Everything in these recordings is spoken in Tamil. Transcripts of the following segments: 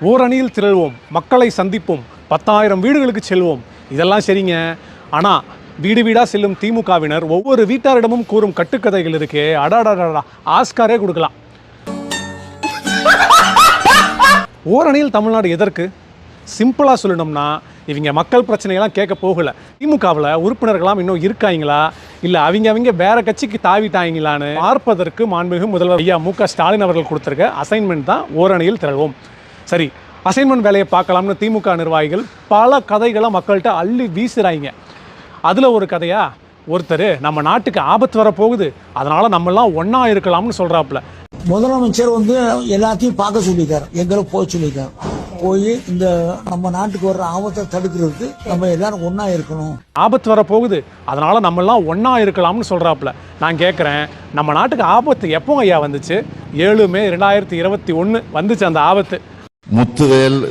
ஓரணியில் திரள்வோம், மக்களை சந்திப்போம், 10,000 வீடுகளுக்கு செல்வோம். இதெல்லாம் சரிங்க. ஆனால் வீடு வீடாக செல்லும் திமுகவினர் ஒவ்வொரு வீட்டாரிடமும் கூறும் கட்டுக்கதைகள் இருக்கே, அடாடாடா, ஆஸ்காரே கொடுக்கலாம். ஓரணியில் தமிழ்நாடு எதற்கு? சிம்பிளாக சொல்லணும்னா, இவங்க மக்கள் பிரச்சனையெல்லாம் கேட்க போகல. திமுகவில் உறுப்பினர்களாம் இன்னும் இருக்காங்களா, இல்லை அவங்க வேற கட்சிக்கு தாவிட்டாங்களான்னு பார்ப்பதற்கு மாண்புமிகு முதல்வர் ஐயா மு.க. ஸ்டாலின் அவர்கள் கொடுத்துருக்க அசைன்மெண்ட் தான் ஓரணியில் திரள்வோம். சரி, அசைன்மெண்ட் வேலையை பார்க்கலாம்னு திமுக நிர்வாகிகள் பல கதைகளை மக்கள்கிட்ட அள்ளி வீசுகிறாங்க. அதில் ஒரு கதையா, ஒருத்தர் நம்ம நாட்டுக்கு ஆபத்து வர போகுது, அதனால் நம்மெல்லாம் ஒன்றா இருக்கலாம்னு சொல்கிறாப்புல. முதலமைச்சர் எல்லாத்தையும் பார்க்க சொல்லியிருக்காரு, எங்களை போய் சொல்லியிருக்காரு. போய் இந்த நம்ம நாட்டுக்கு வர்ற ஆபத்தை தடுக்கிறதுக்கு நம்ம எல்லாரும் ஒன்றா இருக்கணும். ஆபத்து வர போகுது, அதனால் நம்மெல்லாம் ஒன்றா இருக்கலாம்னு சொல்கிறாப்புல. நான் கேட்குறேன், நம்ம நாட்டுக்கு ஆபத்து எப்போ ஐயா வந்துச்சு? 7 மே 2021 வந்துச்சு அந்த ஆபத்து. முத்துவேல்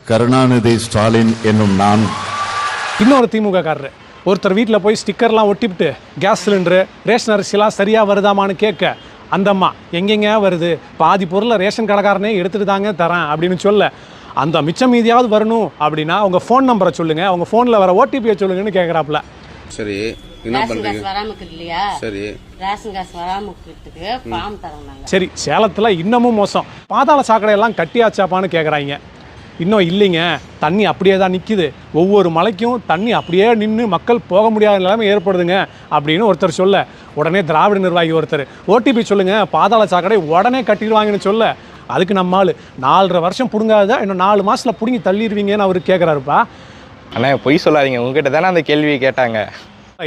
கருணாநிதி ஸ்டாலின் என்னும் நான். இன்னொரு திமுக காரரு ஒருத்தர் வீட்டில் போய் ஸ்டிக்கர்லாம் ஒட்டிவிட்டு கேஸ் சிலிண்டரு ரேஷன் அரிசிலாம் சரியாக வருதாமான்னு கேட்க, அந்த அம்மா எங்கெங்க வருது, பாதி பொருளை ரேஷன் கடைக்காரனே எடுத்துகிட்டு தாங்க தரேன் அப்படின்னு சொல்ல, அந்த மிச்சம் மீதியாவது வரணும் அப்படின்னா அவங்க ஃபோன் நம்பரை சொல்லுங்கள், அவங்க ஃபோனில் வர ஓடிபியை சொல்லுங்கன்னு கேட்குறாப்புல. சரி, சரி, சேலத்தில் இன்னமும் மோசம். பாதாள சாக்கடையெல்லாம் கட்டியாச்சாப்பான்னு கேட்குறாங்க. இன்னும் இல்லைங்க, தண்ணி அப்படியே தான் நிற்கிது, ஒவ்வொரு மலைக்கும் தண்ணி அப்படியே நின்று மக்கள் போக முடியாத நிலைமை ஏற்படுதுங்க அப்படின்னு ஒருத்தர் சொல்ல, உடனே திராவிட நிர்வாகி ஒருத்தர் ஓடிபி சொல்லுங்கள், பாதாள சாக்கடை உடனே கட்டிடுவாங்கன்னு சொல்ல, அதுக்கு நம்ம ஆள் 4.5 வருஷம் பிடுங்காத, இன்னும் 4 மாதத்தில் பிடுங்கி தள்ளிடுவீங்கன்னு அவர் கேட்குறாருப்பா. ஆனால் பொய் சொல்லாதீங்க, உங்ககிட்ட தானே அந்த கேள்வியை கேட்டாங்க.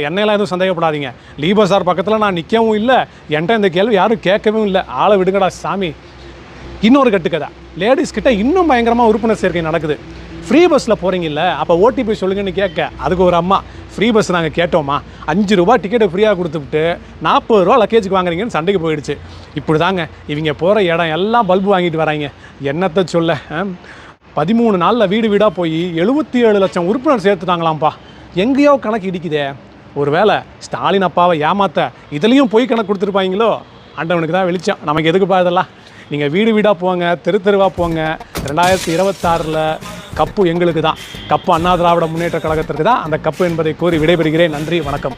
என்னெல்லாம் எதுவும் சந்தேகப்படாதீங்க. லீபசார் பக்கத்தில் நான் நிற்கவும் இல்லை, என்கிட்ட இந்த கேள்வி யாரும் கேட்கவும் இல்லை, ஆளை விடுங்கடா சாமி. இன்னொரு கட்டுக்கதை, லேடிஸ் கிட்ட இன்னும் பயங்கரமாக உறுப்பினர் சேர்க்கை நடக்குது. ஃப்ரீ பஸ்ஸில் போகிறீங்கல்ல, அப்போ ஓடிபி சொல்லுங்கன்னு கேட்க, அதுக்கு ஒரு அம்மா, ஃப்ரீ பஸ் நாங்கள் கேட்டோமா, 5 ரூபா டிக்கெட்டை ஃப்ரீயாக கொடுத்துவிட்டு 40 ரூபா லக்கேஜுக்கு வாங்குறீங்கன்னு சண்டைக்கு போயிடுச்சு. இப்படி தாங்க இவங்க போகிற இடம் எல்லாம் பல்பு வாங்கிட்டு வராங்க. என்னத்தை சொல்ல, 13 நாளில் வீடு வீடாக போய் 77 லட்சம் உறுப்பினர் சேர்த்துட்டாங்களாம்ப்பா. எங்கேயோ கணக்கு இடிக்குதே. ஒரு வேளை ஸ்டாலின் அப்பாவை ஏமாற்ற இதுலேயும் போய் கணக்கு கொடுத்துருப்பாங்களோ? ஆண்டவனுக்கு தான் வெளிச்சம், நமக்கு எதுக்குப்பா இதெல்லாம். நீங்கள் வீடு வீடாக போங்க, தெரு தெருவாக போங்க. 2026 கப்பு எங்களுக்கு தான். கப்பு அண்ணா திராவிட முன்னேற்ற கழகத்திற்கு தான் அந்த கப்பு என்பதை கூறி விடைபெறுகிறேன். நன்றி, வணக்கம்.